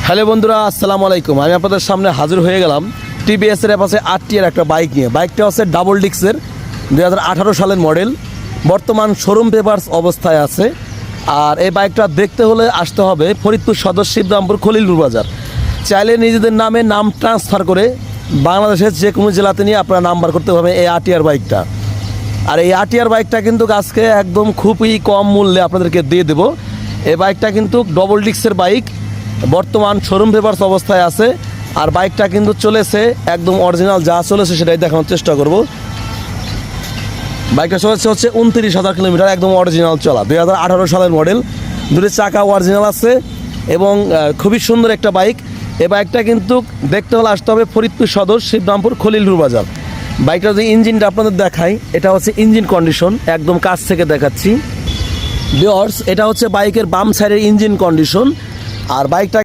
Hello বন্ধুরা, আসসালামু আলাইকুম। আমি আপনাদের সামনে হাজির হয়ে গেলাম টিভিএস এর পাশে RTR একটা বাইক নিয়ে। বাইকটা হচ্ছে ডাবল ডিক্সের 2018 সালের মডেল, বর্তমান শোরুম পেপারস অবস্থায় আছে। আর এই বাইকটা দেখতে হলে আসতে হবে ফরিদপুর সদর শিবরামপুর খলিলুর বাজার। চাইলে নিজেদের নামে নাম ট্রান্সফার করে বাংলাদেশের যে কোনো জেলাতে নিয়ে আপনারা নাম্বার করতে পারবেন এই RTR বাইকটা। আর এই RTR বাইকটা কিন্তু আজকে একদম খুবই কম মূল্যে আপনাদেরকে দিয়ে দেবো। এই বাইকটা কিন্তু ডবল ডিক্সের বাইক, বর্তমান শোরুম পেপারস অবস্থায় আছে। আর বাইকটা কিন্তু চলেছে একদম অরিজিনাল, যা চলেছে সেটাই দেখানোর চেষ্টা করব। বাইকটা চলেছে হচ্ছে 29,000 কিলোমিটার, একদম অরিজিনাল চলা, 2018 সালের মডেল। দুটো চাকা অরিজিনাল আছে এবং খুবই সুন্দর একটা বাইক। এই বাইকটা কিন্তু দেখতে হলে আসতে হবে ফরিদপুর সদর শিবরামপুর খলিলুর বাজার। বাইকটা যদি ইঞ্জিনটা আপনাদের দেখাই, এটা হচ্ছে ইঞ্জিন কন্ডিশন, একদম কাছ থেকে দেখাচ্ছি ভিউয়ার্স। এটা হচ্ছে বাইকের বাম সাইডের ইঞ্জিন কন্ডিশন। আর বাইকটা